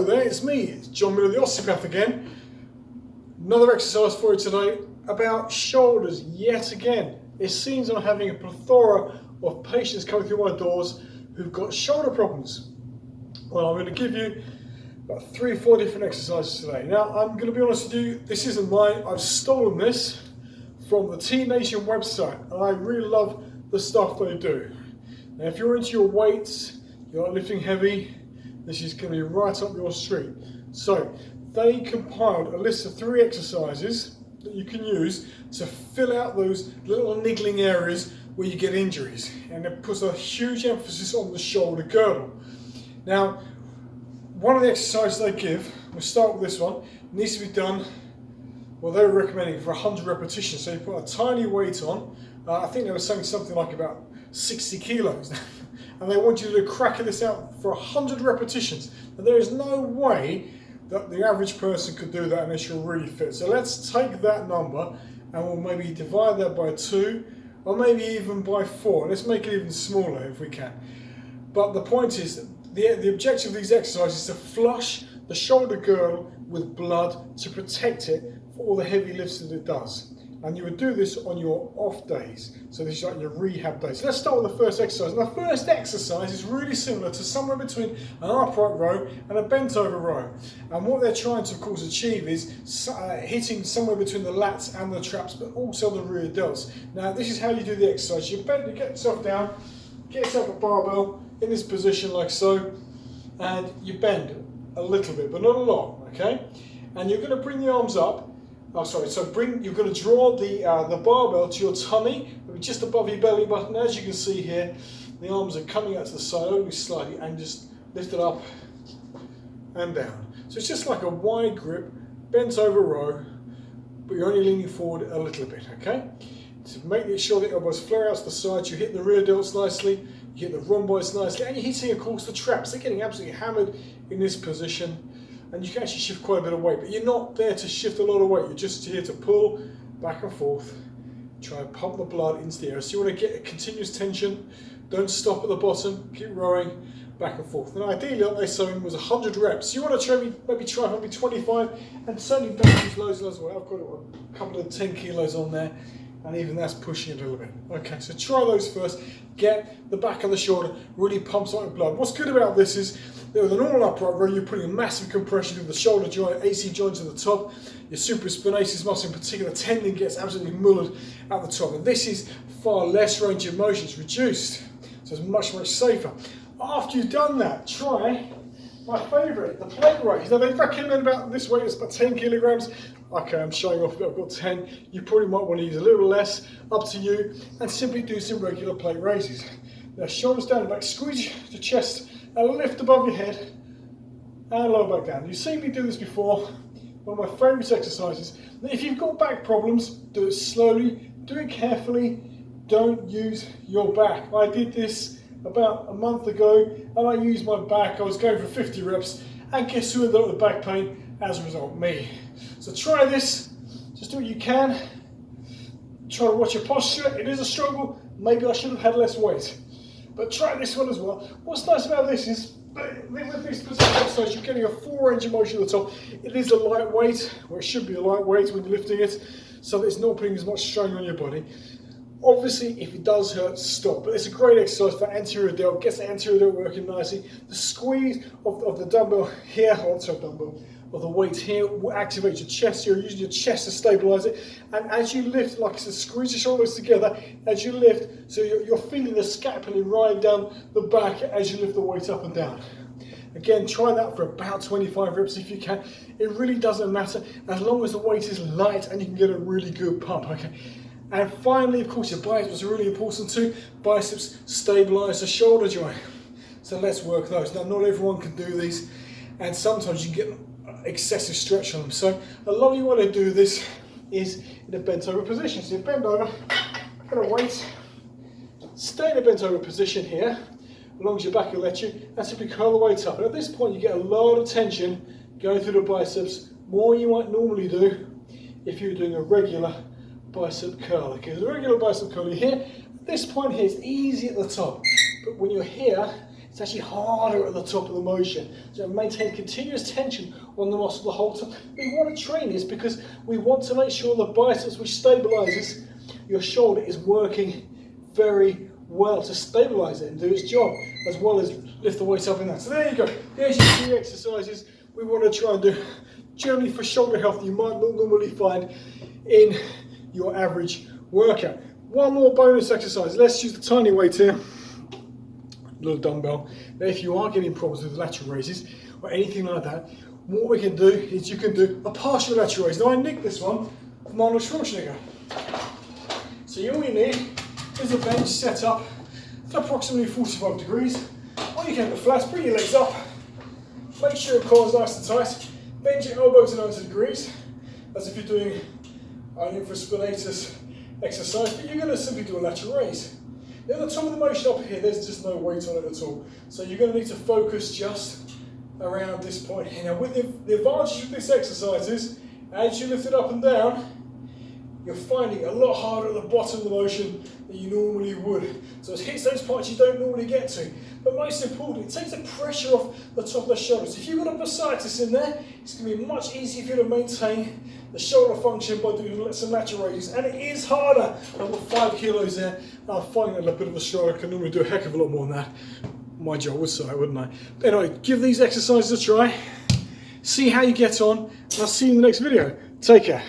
Hello there, it's me, it's John Miller, the osteopath again. Another exercise for you today about shoulders yet again. It seems I'm having a plethora of patients coming through my doors who've got shoulder problems. Well, I'm going to give you about 3 or 4 different exercises today. Now, I'm going to be honest with you, this isn't mine. I've stolen this from the T Nation website, and I really love the stuff they do. Now, if you're into your weights, you like lifting heavy, this is going to be right up your street. So they compiled a list of 3 exercises that you can use to fill out those little niggling areas where you get injuries, and it puts a huge emphasis on the shoulder girdle. Now, one of the exercises they give, we'll start with this one, needs to be done, well, they were recommending for 100 repetitions, so you put a tiny weight on. I think they were saying something like about 60 kilos. And they want you to crack this out for 100 repetitions. And there is no way that the average person could do that unless you're really fit. So let's take that number and we'll maybe divide that by 2 or maybe even by 4. Let's make it even smaller if we can. But the point is, the objective of these exercises is to flush the shoulder girdle with blood to protect it for all the heavy lifts that it does. And you would do this on your off days. So this is like your rehab days. So let's start with the first exercise. And the first exercise is really similar to somewhere between an upright row and a bent over row. And what they're trying to, of course, achieve is hitting somewhere between the lats and the traps, but also the rear delts. Now, this is how you do the exercise. You bend, you get yourself down, get yourself a barbell in this position like so, and you bend a little bit, but not a lot, okay? And you're going to bring the arms up. You're going to draw the barbell to your tummy, just above your belly button. As you can see here, the arms are coming out to the side only slightly, and just lift it up and down. So it's just like a wide grip, bent over row, but you're only leaning forward a little bit, okay? To make sure the elbows flare out to the sides, you hit the rear delts nicely, you hit the rhomboids nicely, and you're hitting, of course, the traps. They're getting absolutely hammered in this position. And you can actually shift quite a bit of weight, but you're not there to shift a lot of weight. You're just here to pull back and forth, try and pump the blood into the area. So you want to get a continuous tension. Don't stop at the bottom. Keep rowing back and forth. And ideally, like they said, was 100 reps. So you want to try maybe 25, and certainly don't use loads as well. I've got a couple of 10 kilos on there, and even that's pushing it a little bit. Okay, so try those first. Get the back of the shoulder really pumps out with blood. What's good about this is that with a normal upright row, you're putting a massive compression through the shoulder joint, AC joints at the top. Your supraspinatus muscle in particular, tendon gets absolutely mullered at the top. And this is far less range of motion, it's reduced. So it's much, much safer. After you've done that, try my favourite, the plate raise. Now they recommend about this weight, it's about 10 kilograms. Okay, I'm showing off, I've got 10. You probably might want to use a little less, up to you, and simply do some regular plate raises. Now shoulders down and back, squeeze the chest and lift above your head and lower back down. You've seen me do this before, one of my favourite exercises. Now, if you've got back problems, do it slowly, do it carefully, don't use your back. I did this about a month ago and I used my back. I was going for 50 reps and guess who ended up with back pain? As a result, me. So try this, just do what you can. Try to watch your posture. It is a struggle. Maybe I should have had less weight. But try this one as well. What's nice about this is, with this particular exercise, you're getting a full range of motion at the top. It is a lightweight, or it should be a lightweight when you're lifting it, so that it's not putting as much strain on your body. Obviously, if it does hurt, stop. But it's a great exercise for anterior delt. Gets the anterior delt working nicely. The squeeze of the dumbbell here, of the weight here will activate your chest. You're using your chest to stabilize it. And as you lift, like I said, squeeze your shoulders together as you lift. So you're feeling the scapular ride down the back as you lift the weight up and down. Again, try that for about 25 reps if you can. It really doesn't matter as long as the weight is light and you can get a really good pump. Okay. And finally, of course, your biceps are really important too. Biceps stabilize the shoulder joint. So let's work those. Now, not everyone can do these, and sometimes you get excessive stretch on them. So a lot of you want to do this is in a bent over position. So you bend over, get a weight, stay in a bent over position here, as long as your back will let you, and simply curl the weight up. And at this point, you get a lot of tension going through the biceps, more than you might normally do if you're doing a regular bicep curl. Okay, the regular bicep curl, you're here. At this point here, it's easy at the top, but when you're here, it's actually harder at the top of the motion. So it maintains continuous tension on the muscle the whole time. We want to train this because we want to make sure the biceps, which stabilizes your shoulder, is working very well to stabilize it and do its job, as well as lift the weight up in that. So there you go. There's your 3 exercises we want to try and do generally for shoulder health you might not normally find in your average workout. One more bonus exercise. Let's use the tiny weight here, little dumbbell. Now, if you are getting problems with lateral raises or anything like that, what we can do is you can do a partial lateral raise. Now, I nicked this one from Arnold Schwarzenegger. So all you need is a bench set up at approximately 45 degrees. Or you can have it flat, bring your legs up, make sure your core is nice and tight, bend your elbow to 90 degrees, as if you're doing an infraspinatus exercise, but you're going to simply do a lateral raise. At the top of the motion up here, there's just no weight on it at all. So you're going to need to focus just around this point here. Now, with the advantage of this exercise is, as you lift it up and down, you're finding it a lot harder at the bottom of the motion than you normally would. So it hits those parts you don't normally get to. But most importantly, it takes the pressure off the top of the shoulders. If you've got a bursitis in there, it's going to be much easier for you to maintain the shoulder function by doing some lateral raises. And it is harder. I've got 5 kilos there. I'm finding it a bit of a struggle. I can normally do a heck of a lot more than that. Mind you, I would say, wouldn't I? But anyway, give these exercises a try. See how you get on. And I'll see you in the next video. Take care.